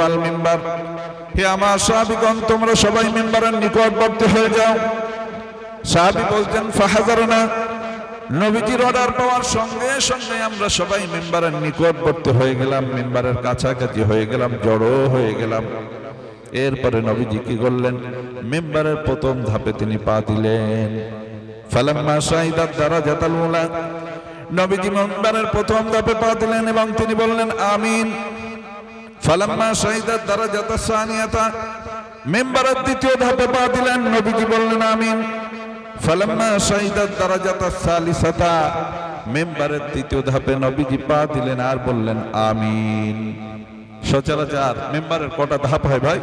আল মিম্বার, হে আমার সাহাবীগণ তোমরা সবাই মিম্বারের নিকটবর্তী হয়ে যাও। সাহাবী বলতেন ফাহাজারনা, নবীজির অর্ডার পাওয়ার সঙ্গে সঙ্গে আমরা সবাই মিম্বারের নিকটবর্তী হয়ে গেলাম, মিম্বারের কাছাকাছি হয়ে গেলাম, জড়ো হয়ে গেলাম। এরপরে নবীজি কি করলেন? মিম্বারের প্রথম ধাপে তিনি পা দিলেন। ফালাম্মা শাহিদাত দারাজাতাল উলা, নবীজি মিম্বারের প্রথম ধাপে পা দিলেন এবং তিনি বললেন আমিন। ফালাম্মা শাহিদাত দারাজাতাস সানিয়াতা, মিম্বারের দ্বিতীয় ধাপে পা দিলেন, নবীজি বললেন আমিন। ফালাম্মা শাহিদাত দারাজাতাস সালিসাতা, মিম্বারের তৃতীয় ধাপে নবীজি পা দিলেন আর বললেন আমিন। সচরাচর মিম্বারের কটা ধাপ হয় ভাই?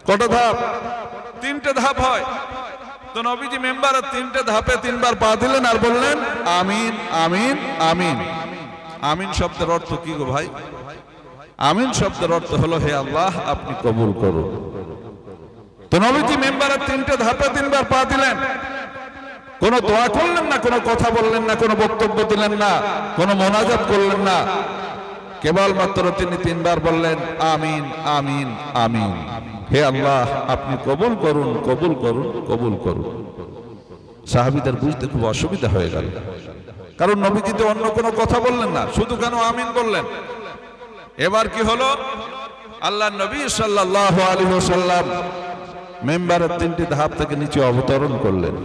কটা ধাপ? তিনটে ধাপ হয়। তো নবীজি মিম্বারের তিনটে ধাপে তিনবার পা দিলেন আর বললেন আমিন আমিন আমিন। আমিন শব্দের অর্থ কি গো ভাই? আমিন শব্দের অর্থ হলো হে আল্লাহ আপনি কবুল করুন। তো নবীজি মিম্বারের তিনটে ধাপে তিনবার পা দিলেন, কোনো দোয়া করলেন না, কোনো কথা বললেন না, কোনো বক্তব্য দিলেন না, কোনো মোনাজাত করলেন না, কেবলমাত্র তিনি তিনবার বললেন আমিন আমিন আমিন। হে আল্লাহ আপনি কবুল করুন কবুল করুন কবুল করুন। সাহাবীদের বুঝতে খুব অসুবিধা হয়ে গেল, কারণ নবীজি তো অন্য কোনো কথা বললেন না, শুধু কেন আমিন বললেন। এবার কি হলো? আল্লাহ নবী সাল্লাল্লাহু আলাইহি ওয়াসাল্লাম মিম্বারের তিনটি ধাপ থেকে নিচে অবতরণ করলেন।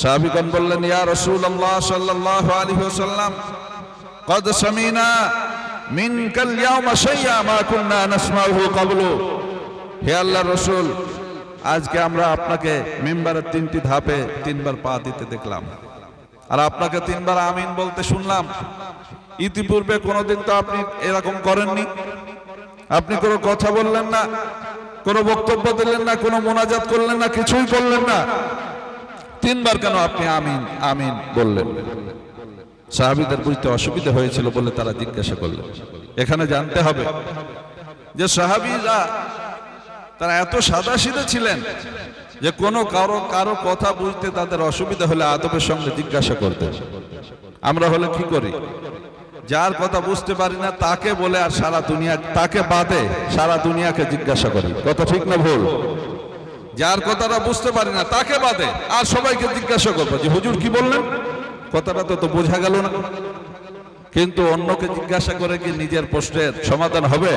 সাহাবীগণ বললেন ইয়া রাসূলুল্লাহ সাল্লাল্লাহু আলাইহি ওয়াসাল্লাম قد سمعنا منك اليوم شيئا ما كنا نسمعه قبل। হে আল্লাহর রাসূল, আজকে আমরা আপনাকে মিম্বারের তিনটি ধাপে তিনবার পা দিতে দেখলাম আর আপনাকে তিনবার আমিন বলতে শুনলাম। ইতিপূর্বে কোনোদিন তো আপনি এরকম করেননি। আপনি কোনো কথা বললেন না, কোনো বক্তব্য দিলেন না, কোনো মোনাজাত করলেন না, কিছুই করলেন না। তিনবার কেন আপনি আমিন আমিন বললেন? সাহাবীদের বুঝতে অসুবিধা হয়েছিল বলে তারা জিজ্ঞাসা করলেন। এখানে জানতে হবে যে সাহাবীরা তারা এত সাদাসিধে ছিলেন যে কোনো কারো কথা বুঝতে তাদের অসুবিধা হলে আদবের সঙ্গে জিজ্ঞাসা করতেন। আমরা হলে কি করি? যার কথা বুঝতে পারি না তাকে বলে আর সারা দুনিয়া, তাকে বাদে সারা দুনিয়াকে জিজ্ঞাসা করি। কথা ঠিক না ভুল? যার কথাটা বুঝতে পারি না তাকে বাদে আর সবাইকে জিজ্ঞাসা করবো যে হুজুর কি বললেন, কথাটা তো বোঝা গেল না। কিন্তু অন্যকে জিজ্ঞাসা করে কি নিজের প্রশ্নের সমাধান হবে?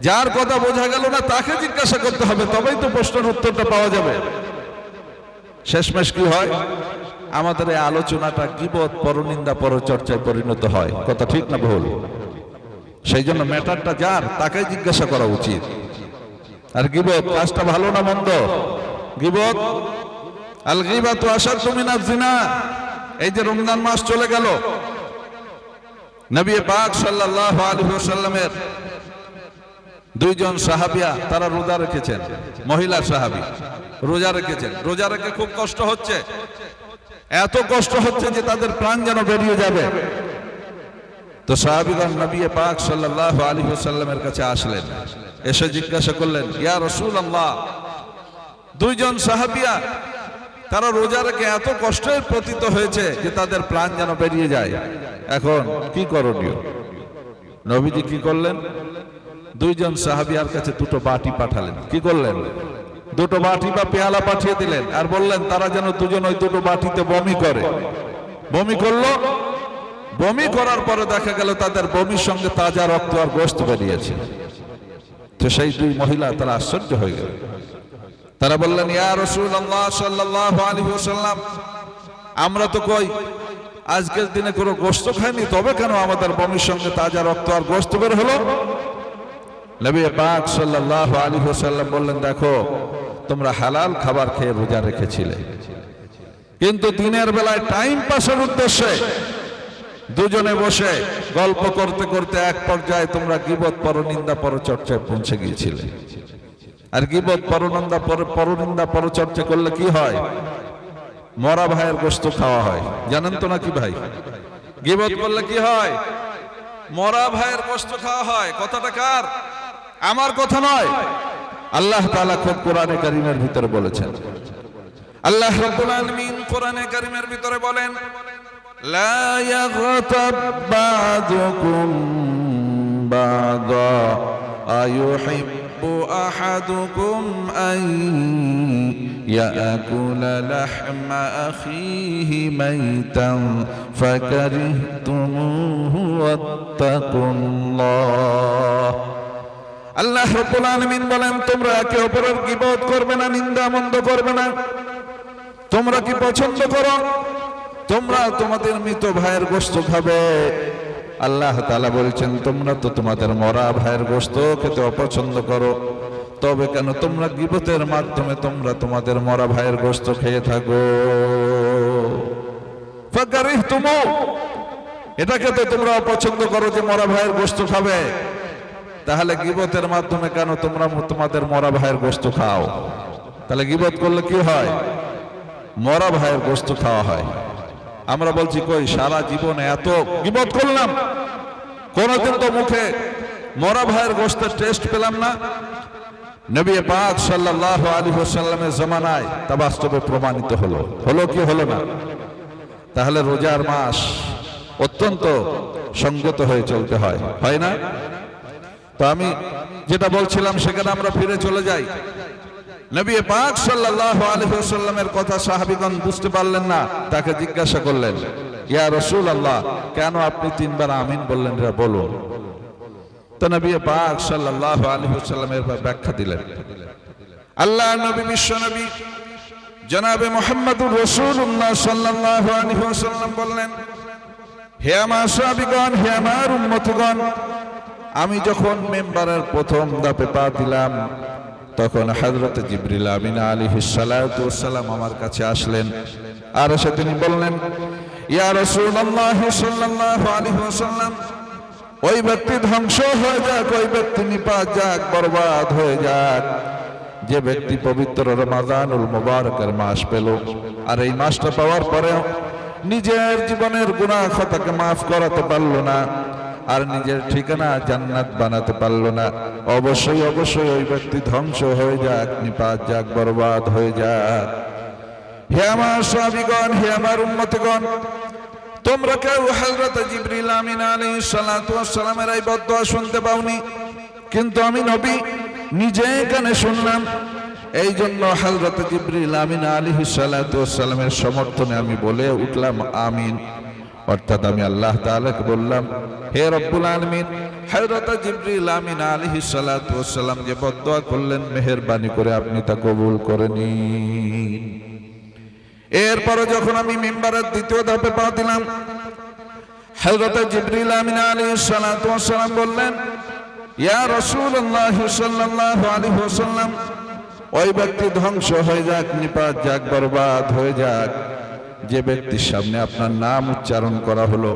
যার কথা বোঝা গেল না তাকে জিজ্ঞাসা করতে হবে, তবেই তো প্রশ্নের উত্তরটা পাওয়া যাবে। শেষমেশ কি হয়? আমাদের এই আলোচনাটা গীবত, পরনিন্দা, পরচর্চায় পরিণত হয়। কথা ঠিক না ভুল? সেই জন্য ম্যাটারটা যার তাকে জিজ্ঞাসা করা উচিত। আর গীবত কাজটা ভালো না মন্দ? গীবত আল গীবাতু আশাদ্দু মিনাজ জিনা। এই যে রমজান মাস চলে গেল, নবী পাক সাল্লাল্লাহু আলাইহি ওয়াসাল্লামের দুইজন সাহাবিয়া তারা রোজা রেখেছেন, মহিলা সাহাবী রোজা রেখেছেন। রোজা রেখে খুব কষ্ট হচ্ছে, এত কষ্ট হচ্ছে যে তাদের প্রাণ যেন বেরিয়ে যাবে। তো সাহাবীগণ নবী পাক সাল্লাল্লাহু আলাইহি ওয়াসাল্লামের কাছে আসলেন, এসে জিজ্ঞাসা করলেন ইয়া রাসূলুল্লাহ, দুইজন সাহাবিয়া তারা রোজা রেখে এত কষ্টের পতিত হয়েছে যে তাদের প্রাণ যেন বেরিয়ে যায়, এখন কি করণীয়? নবীজি কি করলেন? দুইজন সাহাবিয়ার কাছে দুটো বাটি পাঠালেন। কি করলেন? দুটো বাটি বা পেয়ালা পাঠিয়ে দিলেন আর বললেন তারা যেন দুজন ওই দুটো বাটিতে বমি করে। বমি করলো, বমি করার পরে দেখা গেল তাদের বমির সঙ্গে তাজা রক্ত আর গোশত বেরিয়েছে। তো সেই দুই মহিলা তারা আশ্চর্য হয়ে গেল। তারা বললেন ইয়া রাসূলুল্লাহ সাল্লাল্লাহু আলাইহি ওয়াসাল্লাম, আমরা তো কই আজকের দিনে কোনো গোশত খাইনি, তবে কেন আমাদের বমির সঙ্গে তাজা রক্ত আর গোশত বের হলো? নবী পাক সাল্লাল্লাহু আলাইহি ওয়াসাল্লাম বললেন দেখো, তোমরা হালাল খাবার খেয়ে রোজা রেখেছিলে, কিন্তু দিনের বেলায় টাইম পাসের উদ্দেশ্যে দুজনে বসে গল্প করতে করতে এক পর্যায়ে তোমরা গীবত, পরনিন্দা, পরচর্চায় পৌঁছে গিয়েছিলে। আর গীবত, পরনিন্দা, পরচর্চা করলে কি হয়? মরা ভাইয়ের গোশত খাওয়া হয়। জানেন তো নাকি ভাই? গীবত করলে কি হয়? মরা ভাইয়ের গোশত খাওয়া হয়। কথাটা কার? আমার কথা নয়, আল্লাহ তাআলা খুব কোরআনে কারীমের ভিতরে বলেছেন। আল্লাহ রাব্বুল আলামিন কোরআনে কারীমের ভিতরে বলেন লা ইয়াগতাব বাযুকুম بعضا أيحب أحدكم أن يأكل لحم أخيه ميتا فكرهتموه واتقوا الله আল্লাহ রাব্বুল আলামিন বলেন তোমরা একে অপরের গীবত করবে না, নিন্দা মন্দ করবে না। তোমরা কি পছন্দ করো তোমরা তোমাদের মৃত ভাইয়ের গোশত খাবে? আল্লাহ তাআলা বলছেন তোমরা তো তোমাদের মরা ভাইয়ের গোশত খেতে অপছন্দ করো, তবে কেন তোমরা গীবতের মাধ্যমে তোমরা তোমাদের মরা ভাইয়ের গোশত খেয়ে থাকো। ফাকারিহতুমু, এটাকে তো তোমরা অপছন্দ করো যে মরা ভাইয়ের গোশত খাবে, তাহলে গীবতের মাধ্যমে কেন তোমরা তোমাদের মরা ভাইয়ের গোশত খাও? তাহলে গীবত করলে কি হয়? মরা ভাইয়ের গোশত খাওয়া হয়। আমরা বলছি কই সারা জীবনে এত গীবত করলাম, কোনদিন তো মুখে মরা ভাইয়ের গোশতের টেস্ট পেলাম না। নবী পাক সাল্লাল্লাহু আলাইহি ওয়াসাল্লামের জামানায় তা বাস্তবে প্রমাণিত হলো। হলো কি হলো না? তাহলে রোজার মাস অত্যন্ত সংযত হয়ে চলতে হয়, হয় না? তো আমি যেটা বলছিলাম সেখানে আমরা ফিরে চলে যাই। নবী পাক সাল্লাল্লাহু আলাইহি ওয়াসাল্লামের কথা সাহাবীগণ বুঝতে পারলেন না, তাকে জিজ্ঞাসা করলেন, ইয়া রাসূলুল্লাহ, কেন আপনি তিনবার আমিন বললেন? বলুন। তো নবী পাক সাল্লাল্লাহু আলাইহি ওয়াসাল্লামের ব্যাখ্যা দিলেন। আল্লাহ নবী বিশ্ব নবী জনাবে মুহাম্মদুর রাসূলুল্লাহ সাল্লাল্লাহু আলাইহি ওয়াসাল্লাম বললেন, হে আমার সাহাবীগণ, হে আমার উম্মতগণ, আমি যখন মেম্বারের প্রথম ধাপে পা দিলাম তখন হযরত জিবরিল আমিন আলাইহিস সালাতু ওয়াস সালাম আমার কাছে আসলেন। আর এসে তিনি বললেন, ইয়া রাসূলুল্লাহ সাল্লাল্লাহু আলাইহি ওয়াসাল্লাম, ওই ব্যক্তি ধ্বংস হয়ে যাক, ওই ব্যক্তি নিপাত যাক, বরবাদ হয়ে যাক যে ব্যক্তি পবিত্র রমাদানুল মুবারকের মাস পেল, আর এই মাসটা পাওয়ার পরেও নিজের জীবনের গুনাহ খাতাকে মাফ করাতে পারলো না, আর নিজের ঠিকানা জান্নাত বানাতে পারলো না, অবশ্যই অবশ্যই ওই ব্যক্তি ধ্বংস হয়ে যাক, নিপাত যাক, বরবাদ হয়ে যাক। হে আমার সাহাবীগণ, হে আমার উম্মতগণ, তোমরা কেউ হযরত জিবরিল আমিন আলাইহিস সালাতু ওয়াস সালামের এই বদদোয়া শুনতে পাওনি, কিন্তু আমি নবী নিজে কানে শুনলাম। এই জন্য হযরত জিবরিল আমিন আলাইহিস সালাতু ওয়াস সালামের সমর্থনে আমি বলে উঠলাম আমিন। অর্থাৎ আমি আল্লাহ তাআলাকে বললাম, হে রব্বুল আলামিন, হযরত জিবরিল আমিন আলাইহিস সালাতু ওয়াস সালাম যে বদদোয়া করলেন, মেহেরবানি করে আপনি তা কবুল করে নিন। এরপরে যখন আমি মিম্বারের দ্বিতীয় ধাপে পা দিলাম, হযরত জিবরিল আমিন আলাইহিস সালাতু ওয়াস সালাম বললেন, ইয়া রাসূলুল্লাহ সাল্লাল্লাহু আলাইহি ওয়াসাল্লাম, ওই ব্যক্তি ধ্বংস হয়ে যাক, নিপাত যাক, বরবাদ হয়ে যাক যে ব্যক্তির সামনে আপনার নাম উচ্চারণ করা হলো,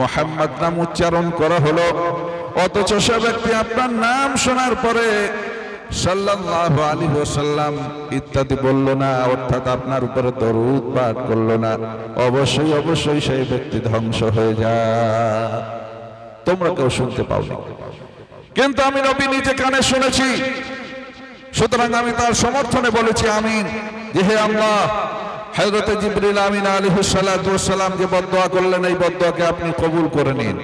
মুহাম্মদ নাম উচ্চারণ করা হলো, অথচ সে ব্যক্তি আপনার নাম শোনার পরে সাল্লাল্লাহু আলাইহি ওয়াসাল্লাম ইত্যাদি বলল না, অর্থাৎ আপনার উপরে দরুদ পাঠ করল না, অবশ্যই অবশ্যই সেই ব্যক্তি ধ্বংস হয়ে যায়। তোমরা কেউ শুনতে পাওনি, কিন্তু আমি নবী নিজে কানে শুনেছি, সুতরাং আমি তার সমর্থনে বলেছি আমিন, যে হে আল্লাহ, হযরত জিবরিল আমিন আলাইহিস সালাতু ওয়াস সালাম যে বদদোয়া করলেন, এই বদদোয়াকে আপনি কবুল করে নিন।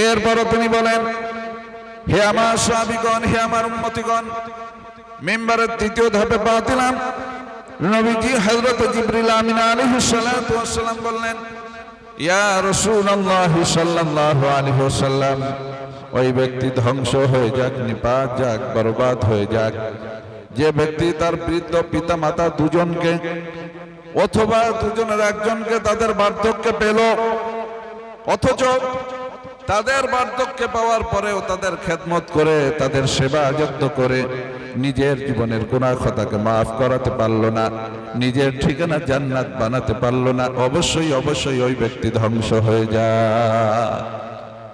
এরপর তিনি বলেন, হে আমার সাহাবীগণ, হে আমার উম্মতিগণ, মিম্বারের তৃতীয় ধাপে পা দিলাম। নবীজি হযরত জিবরিল আমিন আলাইহিস সালাতু ওয়াস সালাম বললেন, ইয়া রাসূলুল্লাহ সাল্লাল্লাহু আলাইহি ওয়াসাল্লাম, ওই ব্যক্তি ধ্বংস হয়ে যাক, নিপাত যাক, বরবাদ হয়ে যাক যে ব্যক্তি তার বৃদ্ধ পিতা মাতা দুজনকে অথবা দুজনের একজনকে তাদের বার্ধক্যে পেল, অথচ তাদের বার্ধক্যে পাওয়ার পরেও তাদের খেদমত করে, তাদের সেবা যত্ন করে নিজের জীবনের গুনাহ খাতাকে মাফ করাতে পারলো না, নিজের ঠিকানা জান্নাত বানাতে পারলো না, অবশ্যই অবশ্যই ওই ব্যক্তি ধ্বংস হয়ে যায়।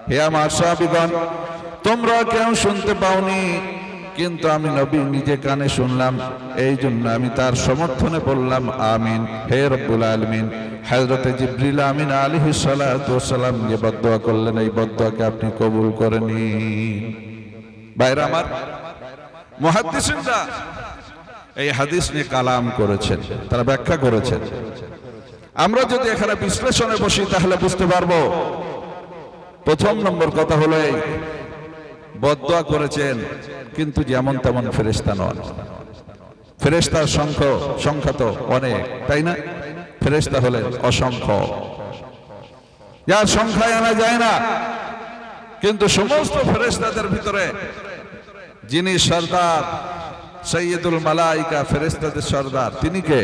হে আমার সাহাবীগণ, তোমরা কেউ শুনতে পাওনি, কিন্তু আমি নবী নিজে কানে শুনলাম, এই জন্য আমি তার সমর্থনে বললাম আমিন। হে রব্বুল আলামিন, হযরত জিবরিল আমিন আলাইহিস সালাতু ওয়াস সালাম যে বদদোয়া করলেন, এই বদদোয়াকে আপনি কবুল করে নিন। ভাইরা আমার, মুহাদ্দিসিনরা এই হাদিস নিয়ে কালাম করেছেন, তারা ব্যাখ্যা করেছেন। আমরা যদি এখানে বিশ্লেষণে বসি তাহলে বুঝতে পারবো। প্রথম নম্বর কথা হলো এই, বদদোয়া করেছেন, কিন্তু যেমন তেমন ফেরেশতা নন। ফেরেশতার সংখ্যা তো অনেক, তাই না? ফেরেশতা হলেন অসংখ্য, যার সংখ্যায় আনা যায় না। কিন্তু সমস্ত ফেরেশতাদের ভিতরে যিনি সরদার, সৈয়দুল মালাইকা, ফেরেশতাদের সরদার, তিনি কে?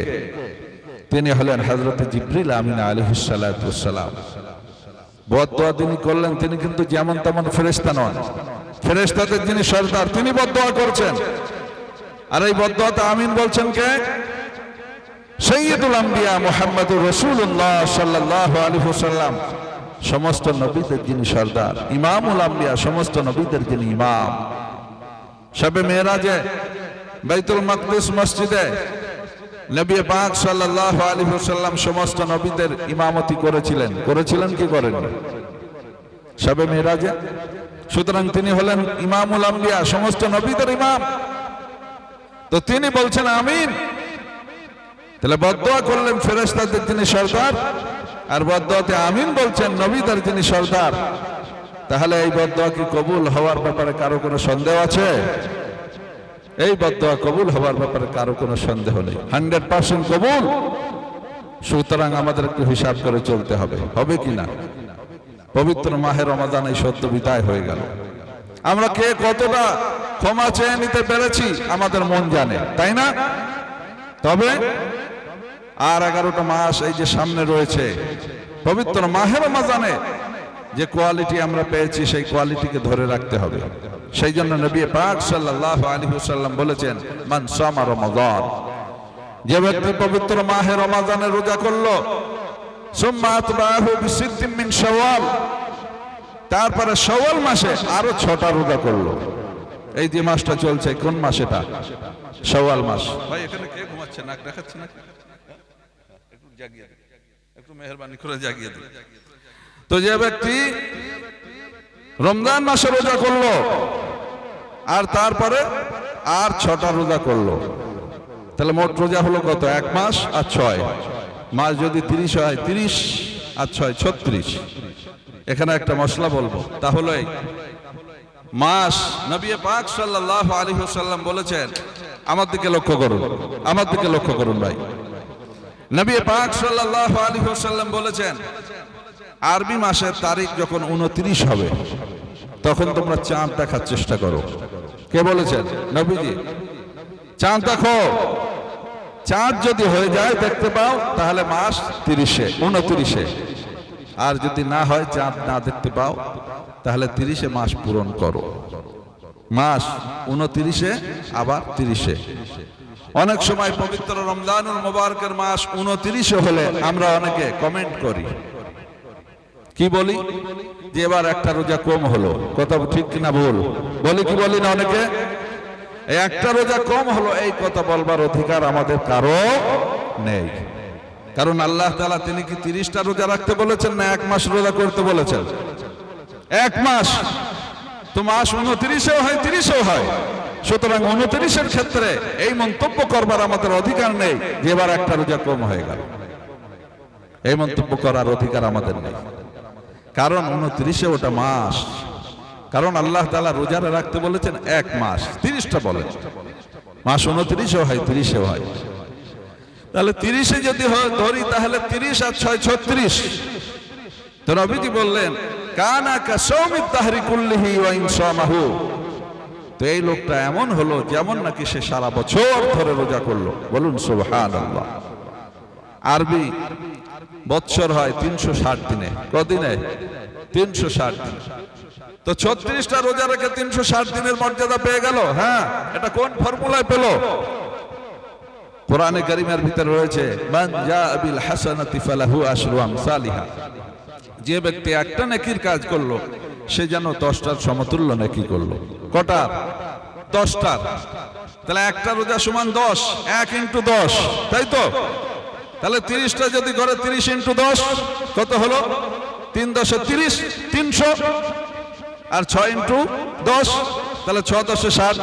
তিনি হলেন হযরত জিবরিল আমিন আলাইহিস সালাতু ওয়াস সালাম। বদদোয়া তিনি করলেন, তিনি কিন্তু যেমন তেমন ফেরেশতা নন। ফেরেশতাদের যিনি সরদার, তিনি বদদোয়া করছেন। আর এই বদদোয়াতে আমিন বলছেন কে? সৈয়দুল আম্বিয়া মুহাম্মদুর রাসূলুল্লাহ সাল্লাল্লাহু আলাইহি ওয়াসাল্লাম, সমস্ত নবীদের যিনি সরদার, ইমামুল আম্বিয়া, সমস্ত নবীদের যিনি ইমাম। শবে মেরাজে বাইতুল মাকদিস মসজিদে নবী পাক সাল্লাল্লাহু আলাইহি ওয়াসাল্লাম সমস্ত নবীদের ইমামতি করেছিলেন কি করেননি? শবে মেরাজে। সুতরাং তিনি হলেন ইমামুল আম্বিয়া, সমস্ত নবীদের ইমাম। তো তিনি বলছেন আমিন। তাহলে বদদোয়া করলেন ফেরেশতাদের যিনি সরদার, আর বদদোয়াতে আমিন বলছেন নবীদের যিনি সরদার। তাহলে এই বদদোয়া কি কবুল হওয়ার ব্যাপারে কারো কোনো সন্দেহ আছে? এই বদদোয়া কবুল হওয়ার ব্যাপারে কারো কোনো সন্দেহ নেই, 100% কবুল। সুতরাং আমাদের একটু হিসাব করে চলতে হবে, হবে কিনা। পবিত্র মাহে রমাদান এই সদ্য বিদায় হয়ে গেল। আমরা কে কতটা ক্ষমা চেয়ে নিতে পেরেছি আমাদের মন জানে, তাই না? তবে আর 11টা মাস এই যে সামনে রয়েছে, পবিত্র মাহে রমাদানে যে কোয়ালিটি আমরা পেয়েছি, সেই কোয়ালিটিকে ধরে রাখতে হবে। সেই জন্য নবী পাক সাল্লাল্লাহু আলাইহি ওয়াসাল্লাম বলেছেন, মান সামা রমাদান, যে ব্যক্তি পবিত্র মাহে রমাদানে রোজা করলো, সুম্মা আতবাহু বিসিত্তিন মিন শাওয়াল, তারপরে শাওয়াল মাসে আরো 6টা রোজা করলো। এই যে মাসটা চলছে, কোন মাস এটা? শাওয়াল মাস। ভাই এখানে কে ঘুমাচ্ছে, নাক দেখাচ্ছে নাকি? একটু জাগিয়ে দিন, একটু মেহেরবানি করে জাগিয়ে দিন। তো যে ব্যক্তি রমজান মাসে রোজা করলো, আর তারপরে আর 6টা রোজা করলো, তাহলে মোট রোজা হলো কত? 1 মাস আর 6 মাস। যদি 30 হয়, 30 আর 6 36। এখানে একটা মশলা বলবো, তাহলে মাস নবী পাক সাল্লাল্লাহু আলাইহি ওয়াসাল্লাম বলেছেন, আমার দিকে লক্ষ্য করুন, আমার দিকে লক্ষ্য করুন ভাই। নবী পাক সাল্লাল্লাহু আলাইহি ওয়াসাল্লাম বলেছেন, আরবি মাসের তারিখ যখন 29 হবে, তখন তোমরা চাঁদ দেখার চেষ্টা করো। কে বলেছেন? নবীজি। চাঁদ দেখো, চাঁদ যদি হয়ে যায়, দেখতে পাও, তাহলে মাস 29-এ। আর যদি না হয়, চাঁদ না দেখতে পাও, তাহলে 30-এ মাস পূরণ করো। মাস 29-এ আবার 30-এ। অনেক সময় পবিত্র রমজানুল মুবারকের মাস 29-এ হলে আমরা অনেকে কমেন্ট করি, কি বলি? যে এবার একটা রোজা কম হলো। কথা ঠিক কিনা ভুল? বলি কি বলি না? অনেকে একটা রোজা কম হলো, এই কথা বলবার অধিকার আমাদের কারো নেই। কারণ আল্লাহ তাআলা তিনি কি 30টা রোজা রাখতে বলেছেন, না 1 মাস রোজা করতে বলেছেন? 1 মাস। তো মাস 29-এও হয়, 30-এও হয়। সুতরাং 29-এর ক্ষেত্রে এই মন্তব্য করবার আমাদের অধিকার নেই যে এবার একটা রোজা কম হয়ে গেল। এই মন্তব্য করার অধিকার আমাদের নেই, কারণ 29-এ ওটা মাস। কারণ আল্লাহ তাআলা রোজা রাখতে বলেছেন 1 মাস, 30টা বলেন। মাস 29-এও হয়, 30-এও হয়। তাহলে 30-এ যদি ধরি, তাহলে 30 আর 6 36। তো নবীজি বললেন, কানা কাসাউমিদ দাহরি কুল্লিহি ওয়া ইনসামাহু। তো এই লোকটা এমন হলো যেমন নাকি সে সারা বছর ধরে রোজা করলো। বলুন সুবহানাল্লাহ। আরবি বৎসর হয় 360 দিনে। কদিনে? 360 দিন। তো 36টা রোজা রেখে 360 দিনের মর্যাদা পেয়ে গেল। হ্যাঁ, এটা কোন ফর্মুলায় পেল? কোরআনে কারীমের ভিতরে রয়েছে, মান জাআ বিল হাসানাতি ফালাহু আশরু আমসালিহা। যে ব্যক্তি একটা নেকির কাজ করলো, সে যেন 10টার সমতুল্য নেকি করলো। কটার? 10টার। তাহলে একটা রোজা সমান 10, 1 × 10, তাই তো? তাহলে 30টা যদি করে 30 × 10 কত হলো? 3 × 10 = 30, 300। আর 6 × 10, তাহলে 6 × 10 = 60,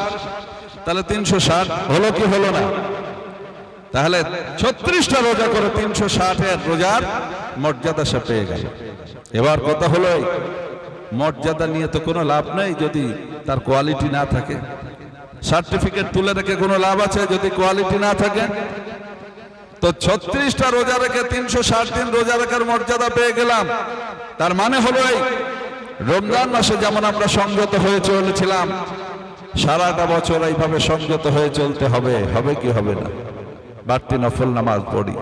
তাহলে 360 হলো কি হলো না? তাহলে 36টা রোজা করে 360 এর রোজার মর্যাদা সে পেয়ে গেল। এবার কথা হলো, মর্যাদা নিয়ে তো কোনো লাভ নেই যদি তার কোয়ালিটি না থাকে। সার্টিফিকেট তুলে রেখে কোনো লাভ আছে যদি কোয়ালিটি না থাকে? তো 36টা রোজা রেখে 360 দিন রোজা রাখার মর্যাদা পেয়ে গেলাম। তার মানে হলো এই, রমজান মাসে যেমন আমরা সংযত হয়ে চলেছিলাম, সারাটা বছর এইভাবে সংযত হয়ে চলতে হবে। হবে কি হবে না? বাড়তি নফল নামাজ পড়ি,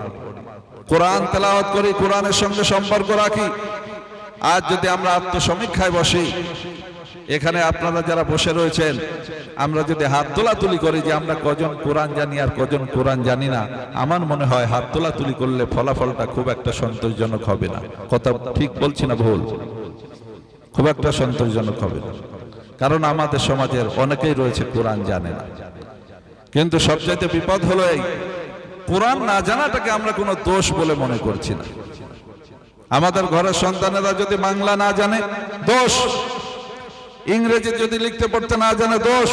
কোরআন তেলাওয়াত করি, কোরআনের সঙ্গে সম্পর্ক রাখি। আজ যদি আমরা আত্মসমীক্ষায় বসি, এখানে আপনারা যারা বসে রয়েছেন, আমরা যদি হাত তোলাতুলি করি যে আমরা কজন কোরআন জানি আর কজন কোরআন জানি না, আমার মনে হয় হাত তোলাতুলি করলে ফলাফলটা খুব একটা সন্তোষজনক হবে না। কথা ঠিক বলছি না ভুল? খুব একটা সন্তোষজনক হবে না। কারণ আমাদের সমাজের অনেকেই রয়েছে কোরআন জানে না। কিন্তু সবচাইতে বিপদ হলো এই, কোরআন না জানাটাকে আমরা কোনো দোষ বলে মনে করছি না। আমাদের ঘরের সন্তানেরা যদি বাংলা না জানে, দোষ। ইংরেজি যদি লিখতে পড়তে না জানে, দোষ।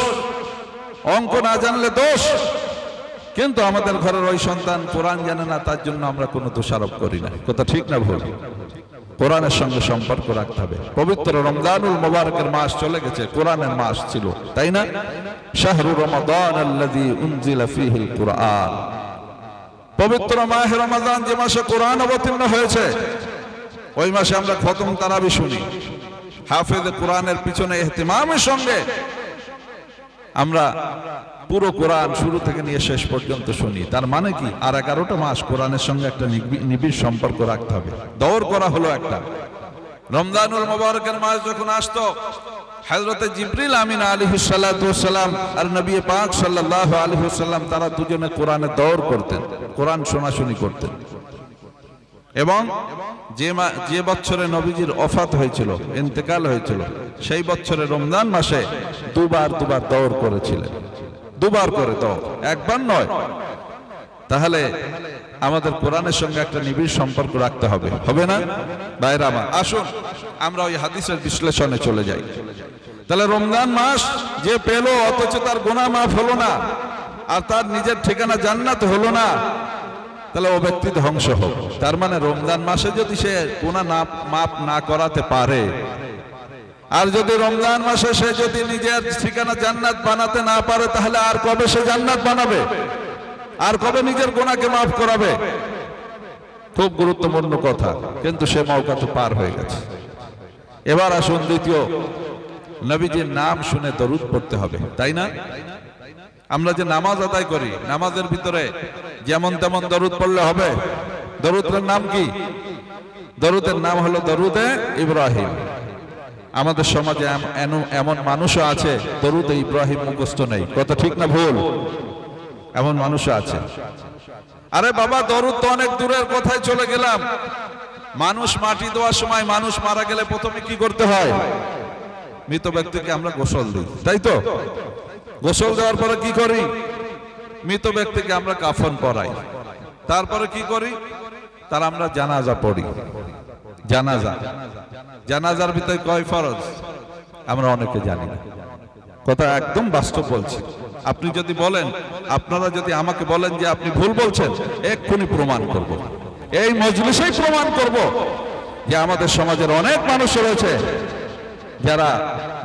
অঙ্ক না জানলে দোষ। কিন্তু আমাদের ঘরের ওই সন্তান কোরআন জানে না, তার জন্য আমরা কোনো দোষারোপ করি না। কথা ঠিক না ভুল? কোরআনের সঙ্গে সম্পর্ক রাখতে হবে। পবিত্র রমজানুল মুবারকের মাস চলে গেছে, কোরআনের মাস ছিল, তাই না? শাহরু রমাদান আল্লাযী উনজিলা ফীহিল কুরআন। পবিত্র মাহে রমাদান, যে মাসে কোরআন অবতীর্ণ হয়েছে, ওই মাসে আমরা খতম তারাবি শুনি। হাফেজ কোরআনের পিছনে ইহতিমামের সঙ্গে আমরা পুরো কোরআন শুরু থেকে নিয়ে শেষ পর্যন্ত শুনি। তার মানে কি? আর 11টা মাস কোরআনের সঙ্গে একটা নিবিড় সম্পর্ক রাখতে হবে। দৌড় করা হলো একটা। রমজানুল মুবারকের মাস যখন আসতো, হযরতে জিবরিল আমিন আলাইহিস সালাতু ওয়াস সালাম আর নবী পাক সাল্লাল্লাহু আলাইহি ওয়াসাল্লাম তারা দুজনে কোরআনে দৌড় করতেন, কোরআন শোনাশুনি করতেন। এবং যে বছরে নবীজির ওফাত হয়েছিল, ইন্তেকাল হয়েছিল, সেই বছরে রমজান মাসে দুবার দৌড় করেছিলেন। দুবার করে দৌড়, একবার নয়। তাহলে আমাদের কোরআনের সঙ্গে একটা নিবিড় সম্পর্ক রাখতে হবে, হবে না? ভাইরা আমার, আসুন আমরা ওই হাদিসের বিশ্লেষণে চলে যাই। তাহলে রমজান মাস যে পেল, অথচ তার গুনাহ মাফ হলো না, আর তার নিজের ঠিকানা জান্নাত হলো না, তাহলে ও ব্যক্তি ধ্বংস হোক। তার মানে রমজান মাসে যদি সে গুনাহ মাফ না করাতে পারে, আর যদি রমজান মাসে সে যদি নিজের ঠিকানা জান্নাত বানাতে না পারে, তাহলে আর কবে সে জান্নাত বানাবে? আর কবে নিজের গুনাহকে মাফ করাবে? খুব গুরুত্বপূর্ণ কথা। কিন্তু সে মৌকা তো পার হয়ে গেছে। এবার আসুন দ্বিতীয়, নবীজির নাম শুনে দরুদ পড়তে হবে, তাই না? আমরা যে নামাজ আদায় করি, নামাজের ভিতরে যেমন তেমন দরুদ পড়লে হবে? দরুদের নাম কি? দরুদের নাম হলো দরুদে ইব্রাহিম। আমাদের সমাজে এমন মানুষও আছে দরুদে ইব্রাহিম মুখস্থ নেই। কথা ঠিক না ভুল? এমন মানুষও আছে। আরে বাবা, দরুদ তো অনেক দূরের কথায় চলে গেলাম। মানুষ মাটি দেওয়ার সময়, মানুষ মারা গেলে প্রথমে কি করতে হয়? মৃত ব্যক্তিকে আমরা গোসল দিই, তাই তো? গোসল দেওয়ার পরে কি করি? মৃত ব্যক্তিকে আমরা কাফন পরাই। তারপরে কি করি? তার আমরা জানাজা পড়ি। জানাজার ভিতরে কয় ফরজ আমরা অনেকে জানি না। কথা একদম বাস্তব বলছি। আপনি যদি বলেন, আপনারা যদি আমাকে বলেন যে আপনি ভুল বলছেন, এক্ষুনি প্রমাণ করব। এই মজলিসেই প্রমাণ করব যে আমাদের সমাজের অনেক মানুষ রয়েছে যারা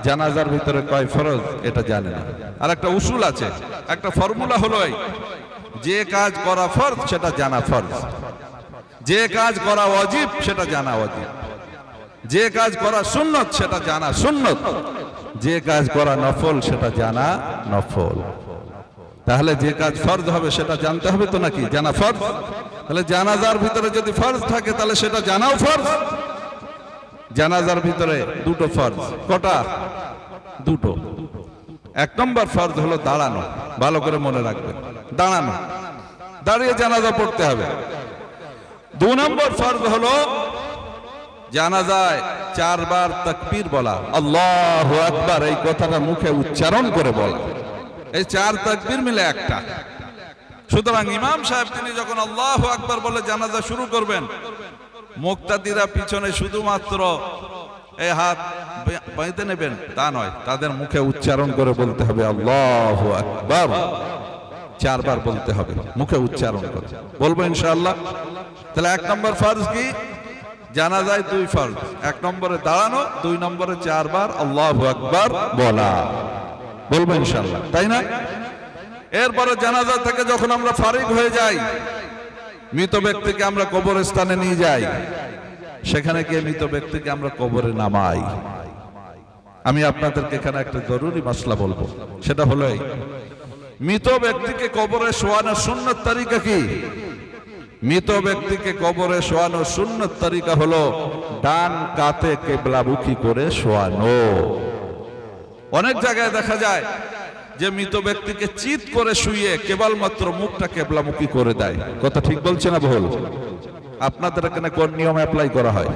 জানাজার ভিতরে কয় ফরজ এটা জানে না। আর একটা উসুল আছে, একটা ফর্মুলা হলো এই, যে কাজ করা ফরজ সেটা জানা ফরজ, যে কাজ করা ওয়াজিব সেটা জানা ওয়াজিব, যে কাজ করা সুন্নত সেটা জানা সুন্নত, যে কাজ করা নফল সেটা জানা নফল। তাহলে যে কাজ ফরজ হবে সেটা জানতে হবে তো নাকি? জানা ফরজ। তাহলে জানাজার ভিতরে যদি ফরজ থাকে তাহলে সেটা জানাও ফরজ। জানাজার ভিতরে দুটো ফরজ। কটা? দুটো। এক নম্বর ফরজ হলো দাঁড়ানো। ভালো করে মনে রাখবেন, দাঁড়ানো, দাঁড়িয়ে জানাজা পড়তে হবে। 2 নম্বর ফরজ হলো জানাজায় 4 বার তাকবীর বলা, আল্লাহু আকবার, এই কথাটা মুখে উচ্চারণ করে বলা। এই 4 তাকবীর মিলে একটা। সুতরাং ইমাম সাহেব তিনি যখন আল্লাহু আকবার বলে জানাজা শুরু করবেন, মুক্তাদিরা পিছনে শুধুমাত্র এই হাত বাঁধতে নেবেন তা নয়, তাদের মুখে উচ্চারণ করে বলতে হবে আল্লাহু আকবার। 4 বার বলতে হবে, মুখে উচ্চারণ করে বলবো ইনশাআল্লাহ। তাহলে 1 নম্বর ফরজ কি? জানাজায় 2 ফরজ, 1 নম্বরে দাঁড়ানো, 2 নম্বরে 4 বার আল্লাহু আকবার বলা। বলবো ইনশাআল্লাহ, তাই না? এরপরে জানাজা থেকে যখন আমরা ফারিগ হয়ে যাই, মৃত ব্যক্তিকে আমরা কবরস্থানে নিয়ে যাই, সেখানে গিয়ে মৃত ব্যক্তিকে আমরা কবরে নামাই। আমি আপনাদেরকে এখানে একটা জরুরি মাসলা বলবো, সেটা হলো এই, মৃত ব্যক্তিকে কবরে শোয়ানোর সুন্নত তরিকা কি? মৃত ব্যক্তিকে কবরে শোয়ানোর সুন্নত তরিকা হলো ডান কাতে কিবলামুখী করে শোয়ানো। অনেক জায়গায় দেখা যায় যে মৃত ব্যক্তিকে চিৎ করে শুইয়ে কেবলমাত্র মুখটা কিবলামুখী করে দেয়। কথা ঠিক বলছে না ভুল? আপনাদের এখানে কোন নিয়ম অ্যাপ্লাই করা হয়?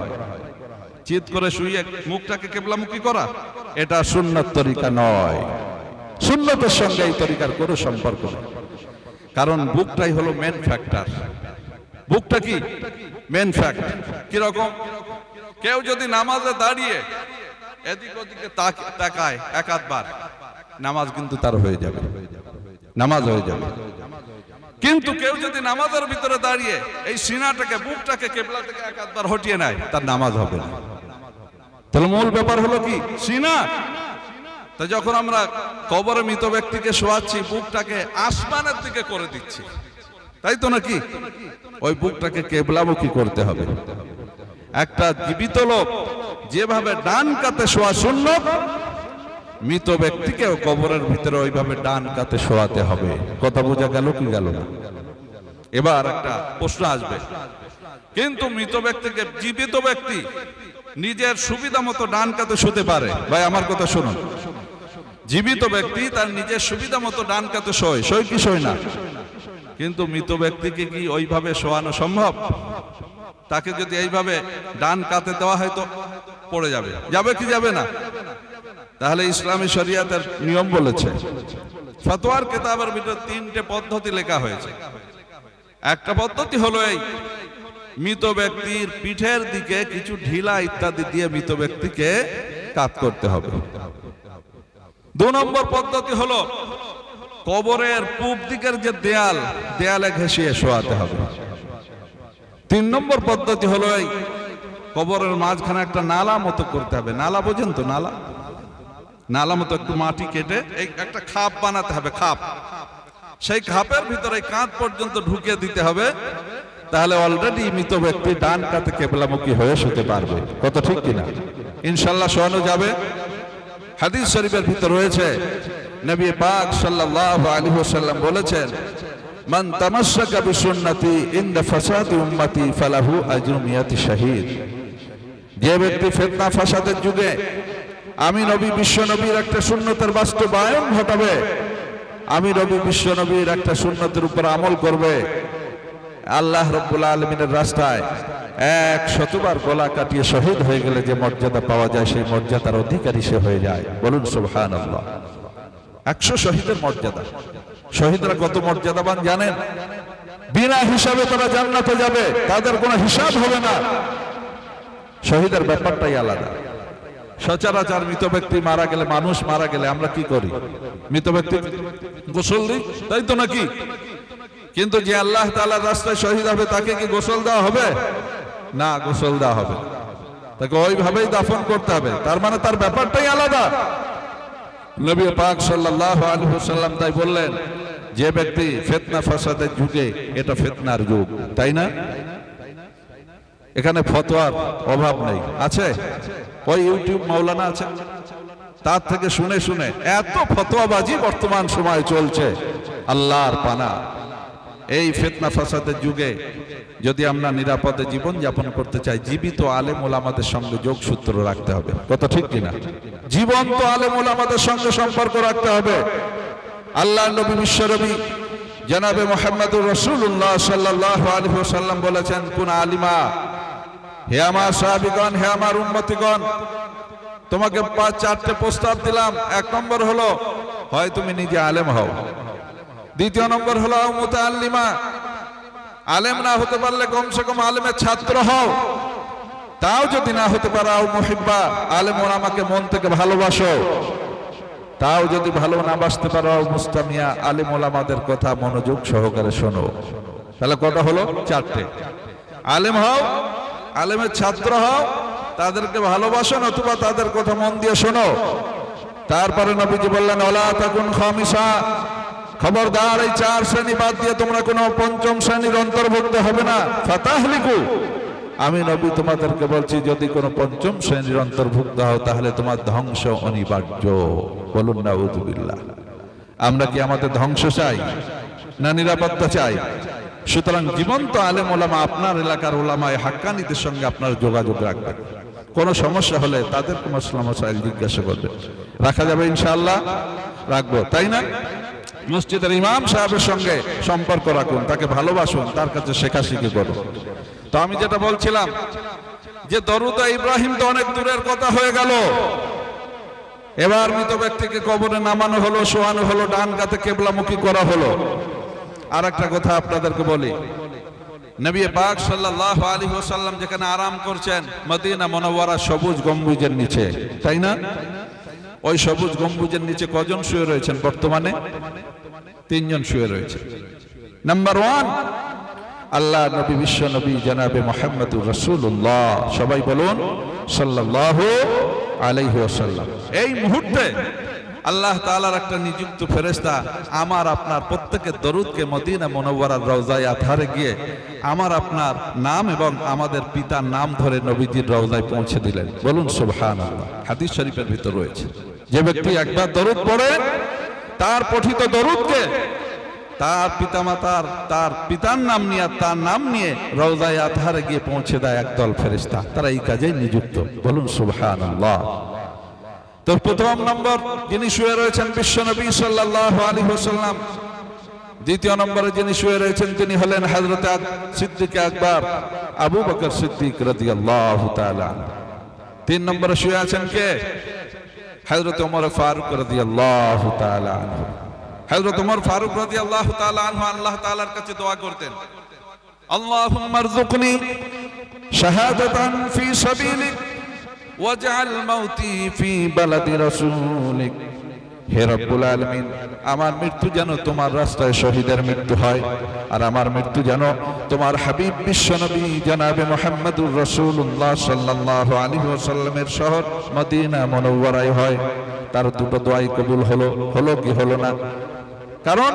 চিৎ করে শুইয়ে মুখটাকে কিবলামুখী করা, এটা সুন্নত তরিকা নয়। সুন্নতের সঙ্গে এই তরিকার কোনো সম্পর্ক নেই, কারণ বুকটাই হলো মেন ফ্যাক্টর। বুকটা কি মেন ফ্যাক্টর? কিরকম? কেউ যদি নামাজে দাঁড়িয়ে এদিক ওদিকে তাকায় 1 বার, নামাজ কিন্তু তার হয়ে যাবে, নামাজ হয়ে যাবে। কিন্তু কেউ যদি নামাজের ভিতরে দাঁড়িয়ে এই সিনাটাকে, বুকটাকে কিবলা থেকে 1 বার হটিয়ে নেয়, তার নামাজ হবে না। তাহলে মূল ব্যাপার হলো কি? সিনা। তো যখন আমরা কবরে মৃত ব্যক্তিকে শোয়াচ্ছি, বুকটাকে আসমানের দিকে করে দিচ্ছি, তাই তো নাকি? ওই বুকটাকে কিবলামুখী করতে হবে। একটা জীবিত লোক যেভাবে ডান কাতে শোয়া সুন্নত, মৃত ব্যক্তিকেও কবরের ভিতরে ওইভাবে ডান কাতে শোয়াতে হবে। কথা বোঝা গেল কি গেল না? এবার একটা প্রশ্ন আসবে, কিন্তু মৃত ব্যক্তিকে, জীবিত ব্যক্তি নিজের সুবিধা মতো ডান কাতে শুতে পারে। ভাই আমার কথা শুনুন, জীবিত ব্যক্তি তার নিজের সুবিধা মতো ডান কাতে শোয়, শোয় কি শোয় না? কিন্তু মৃত ব্যক্তিকে কি ওইভাবে শোয়ানো সম্ভব? তাকে যদি এইভাবে ডান কাতে দেওয়া হয় তো পড়ে যাবে, যাবে কি যাবে না? তাহলে ইসলামী শরিয়াতের নিয়ম বলেছে, ফতোয়ার কিতাবের ভিতরে 3টে পদ্ধতি লেখা হয়েছে। একটা পদ্ধতি হলো এই, মৃত ব্যক্তির পিঠের দিকে কিছু ঢিলা ইত্যাদি দিয়ে মৃত ব্যক্তিকে কাত করতে হবে। 2 নম্বর পদ্ধতি হলো কবরের পূব দিকের যে দেয়াল, দেয়ালে ঘেঁষিয়ে শোয়াতে হবে। 3 নম্বর পদ্ধতি হলো এই, কবরের মাঝখানে একটা নালা মতো করতে হবে। নালা বোঝেন তো? নালা, নালা মতো একটু মাটি কেটে এই একটা খাপ বানাতে হবে। খাপ, সেই খাপের ভিতরে কাঁধ পর্যন্ত ঢুকিয়ে দিতে হবে। তাহলে অলরেডি মৃত ব্যক্তি ডান কাতে কিবলামুখী হয়ে শুতে পারবে। কত ঠিক কিনা? ইনশাআল্লাহ শোয়ানো যাবে। হাদিস শরীফের ভিতর রয়েছে, নবী পাক সাল্লাল্লাহু আলাইহি ওয়াসাল্লাম বলেছেন, মান তামাসসাকা বিসুন্নতি ইনদা ফাসাদি উম্মতি ফালাহু আজরু মিয়াতি শাহীদ। যে ব্যক্তি ফিতনা ফাসাদের যুগে আমি নবী বিশ্ব নবীর একটা সুন্নতের বাস্তবায়ন ঘটাবে, আমি নবী বিশ্ব নবীর একটা সুন্নতের উপর আমল করবে, আল্লাহ রাব্বুল আলামিনের রাস্তায় 100 বার গলা কাটিয়ে শহীদ হয়ে গেলে যে মর্যাদা পাওয়া যায়, সেই মর্যাদার অধিকারী সে হয়ে যায়। বলুন সুবহানাল্লাহ। 100 শহীদের মর্যাদা। শহীদরা কত মর্যাদাবান জানেন? বিনা হিসাবে তারা জান্নাতে যাবে, তাদের কোনো হিসাব হবে না। শহীদের ব্যাপারটাই আলাদা। সচরাচর মৃত ব্যক্তি মারা গেলে, মানুষ মারা গেলে আমরা কি করি? মৃত ব্যক্তি গোসল দিই, তাই তো নাকি? কিন্তু যে আল্লাহ তাআলার রাস্তায় শহীদ হবে, তাকে কি গোসল দেওয়া হবে? না, গোসল দেওয়া হবে, তাকে ওইভাবেই দাফন করতে হবে। তার মানে তার ব্যাপারটাই আলাদা। নবী পাক সাল্লাল্লাহু আলাইহি ওয়াসাল্লাম তাই বললেন, যে ব্যক্তি ফিতনা ফাসাদের যুগে, এটা ফিতনার যুগ, তাই না? এখানে ফতোয়ার অভাব নেই, আছে? ওই ইউটিউব মাওলানা আছে, তার থেকে শুনে শুনে এত ফতোয়াবাজি বর্তমান সময় চলছে, আল্লাহর পানা। এই ফিতনা ফাসাদের যুগে যদি আমরা নিরাপদে জীবন যাপন করতে চাই, জীবিত আলেম ওলামাদের সঙ্গে যোগসূত্র রাখতে হবে। কত ঠিক কিনা? জীবন্ত আলেম ওলামাদের সঙ্গে সম্পর্ক রাখতে হবে। আল্লাহ নবী বিশ্বনবী জনাবে মুহাম্মদুর রাসূলুল্লাহ সাল্লাল্লাহু আলাইহি ওয়াসাল্লাম বলেছেন, কোন আলিমা, হে আমার সাহাবীগণ, হে আমার উম্মতিগণ, তোমাকে 4টে প্রস্তাব দিলাম। 1 নম্বর হলো, হয় তুমি নিজে আলেম হও। 2 নম্বর হলো মুতাআল্লিমা, আলেম না হতে পারলে কমসে কম আলেমের ছাত্র হও। তাও যদি না হতে পারো, মুহিব্বা, আলেম ওলামাকে মন থেকে ভালোবাসো। তাও যদি ভালো না বাসতে পারো, মুস্তামিয়া, আলেম ওলামাদের কথা মনোযোগ সহকারে শোনো। তাহলে কটা হলো? 4টে। আলেম হও, আলেমের ছাত্র হও, তাদেরকে ভালোবাসো, অথবা তাদের কথা মন দিয়ে শোনো। তারপরে নবীজি বললেন ওয়ালা তাকুন খামিসা, খবরদার এই 4 শ্রেণী বাদ দিয়ে তোমরা কোনো পঞ্চম শ্রেণীর অন্তর্ভুক্ত হবে না। ফাতাহলিকু, আমি নবী তোমাদেরকে বলছি যদি কোনো পঞ্চম শ্রেণীর অন্তর্ভুক্ত হও তাহলে তোমার ধ্বংস অনিবার্য। বলুন নাউযুবিল্লাহ। আমরা কি আমাদের ধ্বংস চাই না নিরাপত্তা চাই? সুতরাং জীবন্ত আলেম ওলামা, আপনার এলাকার ওলামায়ে হাক্কানীদের সঙ্গে আপনার যোগাযোগ রাখবেন। কোনো সমস্যা হলে তাদেরকে মাসলা মাসাইল জিজ্ঞাসা করবেন। রাখা যাবে ইনশাআল্লাহ? রাখবো, তাই না? মসজিদের ইমাম সাহেবের সঙ্গে সম্পর্ক রাখুন, তাকে ভালোবাসুন, তার কাছে শেখাশেখি করুন। তো আমি যেটা বলছিলাম যে দরুদ ইব্রাহিম তো অনেক দূরের কথা হয়ে গেল। এবার মৃত ব্যক্তিকে কবরে নামানো হলো, শোয়ানো হলো, ডান কাতে কেবলামুখী করা হলো। আর একটা কথা আপনাদেরকে বলি, নবী পাক সাল্লাল্লাহু আলাইহি ওয়াসাল্লাম যেখানে আরাম করছেন মদিনা মুনাওয়ারা সবুজ গম্বুজের নিচে, তাই না? ওই সবুজ গম্বুজের নিচে কজন শুয়ে রয়েছেন বর্তমানে? 3 জন শুয়ে রয়েছে। নাম্বার 1 আল্লাহ নবী, বিশ্ব নবী জনাবে মুহাম্মদুর রাসূলুল্লাহ, সবাই বলুন সাল্লাল্লাহু আলাইহি ওয়াসাল্লাম। এই মুহূর্তে আল্লাহ তাআলার একটা নিযুক্ত ফেরেশতা আমার আপনার প্রত্যেকের দরুদকে মদিনা মুনাওয়ারার রওজায়ে আতহারে গিয়ে আমার আপনার নাম এবং আমাদের পিতার নাম ধরে নবীজির রওজায় পৌঁছে দিলেন। বলুন সুবহানাল্লাহ। হাদিস শরীফের ভিতর রয়েছে যে ব্যক্তি একবার দরুদ পড়ে তার পঠিত দরুদকে তার পিতামাতার, তার পিতার নাম নিয়ে, তার নাম নিয়ে রওজায়ে আতহারে গিয়ে পৌঁছে দেয় একদল ফেরেশতা। তারা এই কাজেই নিযুক্ত। বলুন সুবহানাল্লাহ। তো প্রথম নম্বর যিনি শুয়ে রয়েছেন বিশ্বনবী সাল্লাল্লাহু আলাইহি ওয়াসাল্লাম। দ্বিতীয় নম্বরে যিনি শুয়ে রয়েছেন তিনি হলেন হযরত সিদ্দিক আকবর আবু বকর সিদ্দিক রাদিয়াল্লাহু তাআলা। 3 নম্বরে শুয়ে আছেন কে? হযরত ওমর ফারুক রাদিয়াল্লাহু তাআলা আনহু। হযরত ওমর ফারুক রাদিয়াল্লাহু তাআলা আনহু আল্লাহ তাআলার কাছে দোয়া করতেন, আল্লাহুম্মা রযুকনি শাহাদাতান ফি সাবিলিক ওয়াজআল মাউতি ফি বালাদি রাসূলিক। হে রব্বুল আলামিন, আমার মৃত্যু যেন তোমার রাস্তায় শহীদের মৃত্যু হয়, আর আমার মৃত্যু যেন তোমার হাবিব বিশ্বনবী জনাবে মুহাম্মদুর রাসূলুল্লাহ সাল্লাল্লাহু আলাইহি ওয়াসাল্লামের শহর মদিনা মুনাওয়ারায় হয়। তার দুটো দোয়াই কবুল হলো। হলো কি হলো না? কারণ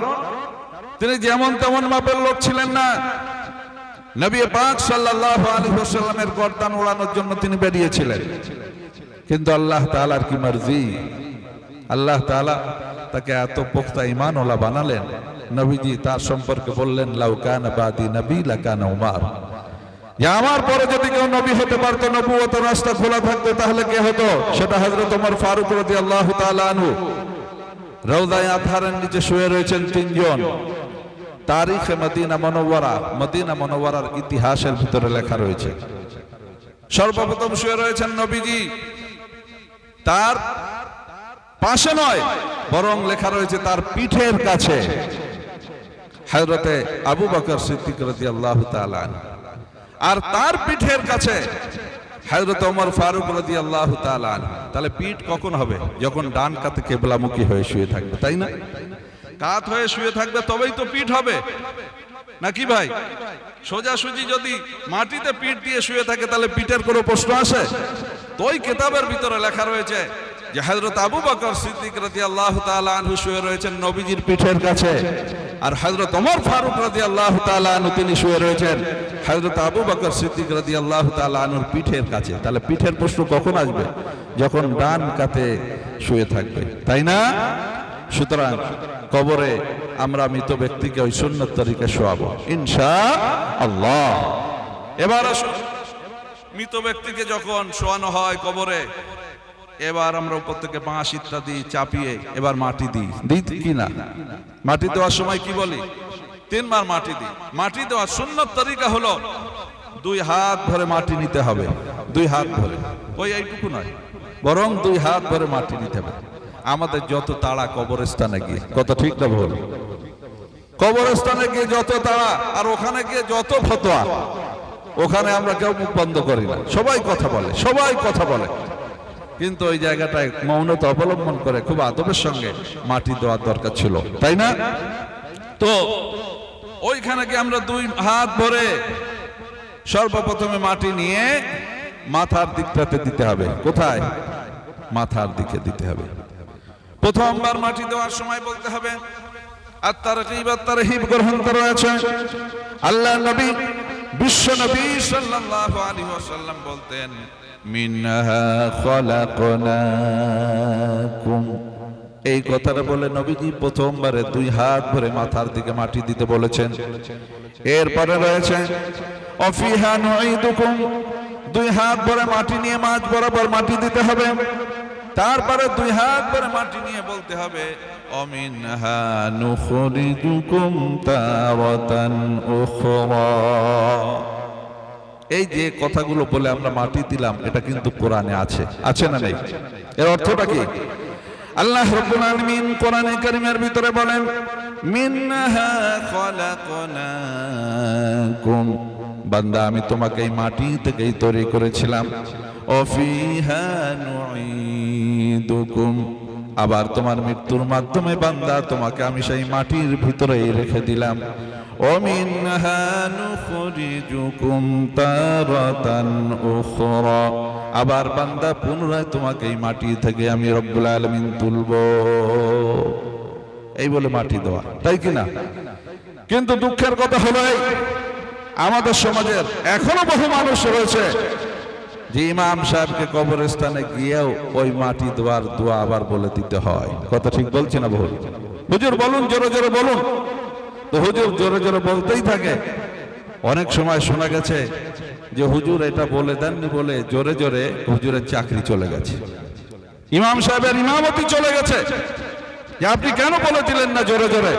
তিনি যেমন তেমন মাপের লোক ছিলেন না। নবী পাক সাল্লাল্লাহু আলাইহি ওয়াসাল্লামের গর্দান ওড়ানোর জন্য তিনি বেরিয়েছিলেন, কিন্তু আল্লাহ তাআলার কি মর্জি, আল্লাহ তাআলা তাকে এত পোক্তা ঈমানওয়ালা বানালেন। নবীজি তার সম্পর্কে বললেন, লাউ কানা বাদি নবী লাকানা উমর, যে আমার পরে যদি কেউ নবী হতে পারতো, নবুয়তের রাস্তা খোলা থাকতো, তাহলে কে হতো? সেটা হযরত ওমর ফারুক রাদিয়াল্লাহু তাআলা আনহু। রওজায়ে আতহারের নিচে শুয়ে রয়েছেন 3 জন। তারিখে মদিনা মুনাওয়ারা, মদিনা মুনাওয়ারার ইতিহাসের ভিতরে লেখা রয়েছে। সর্বপ্রথম শুয়ে রয়েছেন নবীজি, তার পাশে নয় বরং লেখা রয়েছে তার পিঠের কাছে হযরতে আবু বকর সিদ্দিক রাদিয়াল্লাহু তাআলা আনহু, আর তার পিঠের কাছে হযরত ওমর ফারুক রাদিয়াল্লাহু তাআলা আনহু। তাহলে পিঠ কখন হবে? যখন ডান কাতে কিবলামুখী হয়ে শুয়ে থাকবে, তাই না? কাত হয়ে শুয়ে থাকবে তবেই তো পিঠ হবে, নাকি ভাই? সোজাসুজি যদি মাটিতে পিঠ দিয়ে শুয়ে থাকে তাহলে পিঠের কোনো প্রশ্ন আসে? তো ওই কিতাবের ভিতরে লেখা রয়েছে যে হযরত আবু বকর সিদ্দিক রাদিয়াল্লাহু তাআলা আনহু শুয়ে রয়েছেন নবীজির পিঠের কাছে, আর হযরত ওমর ফারুক রাদিয়াল্লাহু তাআলা আনহু তিনি শুয়ে রয়েছেন হযরত আবু বকর সিদ্দিক রাদিয়াল্লাহু তাআলা আনহুর পিঠের কাছে। তাহলে পিঠের প্রশ্ন কখন আসবে? যখন ডান কাতে শুয়ে থাকবে, তাই না? সুতরাং কবরে আমরা মৃত ব্যক্তিকে ওই সুন্নত তরিকায় শোয়াবো ইনশাআল্লাহ। এবার আসুন, মৃত ব্যক্তিকে যখন শোয়ানো হয় কবরে, এবার আমরা উপর থেকে বাঁশ ইত্যাদি চাপিয়ে এবার মাটি দিই কি না? মাটি দেওয়ার সময় কি বলি? 3 বার মাটি দিই। মাটি দেওয়ার সুন্নত তরিকা হলো 2 হাত ভরে মাটি নিতে হবে। 2 হাত ভরে, ওই এইটুকু নয়, বরং 2 হাত ভরে মাটি নিতে হবে। আমাদের যত তাড়া কবরস্থানে গিয়ে, কত ঠিক না ভুল? কবরস্থানে গিয়ে যত তাড়া, আর ওখানে গিয়ে যত ফতোয়া, ওখানে আমরা কেউ মুখ বন্ধ করি না, সবাই কথা বলে, সবাই কথা বলে, কিন্তু ওই জায়গাটায় মৌনতা অবলম্বন করে খুব আদবের সঙ্গে মাটি দেওয়ার দরকার ছিল, তাই না? তো ওইখানে কি আমরা 2 হাত ভরে সর্বপ্রথমে মাটি নিয়ে মাথার দিকটাতে দিতে হবে। কোথায়? মাথার দিকে দিতে হবে। প্রথমবার মাটি দেওয়ার সময় বলতে হবে আত-তারগীব আত-তারহিব গ্রন্থ রয়েছে। আল্লাহ নবী বিশ্ব নবী সাল্লাল্লাহু আলাইহি ওয়াসাল্লাম বলতেন মিনহা খলাকনাকুম। এই কথাটা বলে নবীজি প্রথমবারে 2 হাত ভরে মাথার দিকে মাটি দিতে বলেছেন। এরপরে রয়েছে অফিহা নুঈদুকুম, 2 হাত ভরে মাটি নিয়ে মাঝ বরাবর মাটি দিতে হবে। তারপরে 2 হাত ভরে মাটি নিয়ে বলতে হবে অমিনহা নুখরিজুকুম তারাতান উখরা। এই যে কথাগুলো বলে আমরা মাটি দিলাম, এটা কিন্তু কোরআনে আছে, আছে না নেই? এর অর্থটা কি? আল্লাহ রাব্বুল আলামিন কোরআনে কারীমের ভিতরে বলেন মিনহা খলাকনাকুম, বান্দা আমি তোমাকে এই মাটি থেকেই তৈরি করেছিলাম। অফিহা নুঈদুকুম, আবার তোমার মৃত্যুর মাধ্যমে বান্দা তোমাকে আমি সেই মাটির ভিতরেই রেখে দিলাম। ওমিনহা নুখরিজুকুম তারাতান উখরা, আবার বান্দা পুনরায় তোমাকে এই মাটি থেকে আমি রব্বুল আলামিন তুলবো। এই বলে মাটি দেওয়া, তাই কিনা? কিন্তু দুঃখের কথা হলো আমাদের সমাজের এখনো বহু মানুষ রয়েছে যে ইমাম সাহেবকে কবরস্থানে গিয়েও ওই মাটি দেওয়ার দোয়া আবার বলে দিতে হয়। কথা ঠিক বলছি না? বহু হুজুর বলুন, জোরে জোরে বলুন। তো হুজুর জোরে জোরে বলতেই থাকে। অনেক সময় শোনা গেছে যে হুজুর এটা বলে দেননি বলে জোরে জোরে হুজুরের চাকরি চলে গেছে, ইমাম সাহেবের ইমামতি চলে গেছে। যে আপনি কেন বলে দিলেন না জোরে জোরে?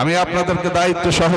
আমি আপনাদেরকে দায়িত্ব সহ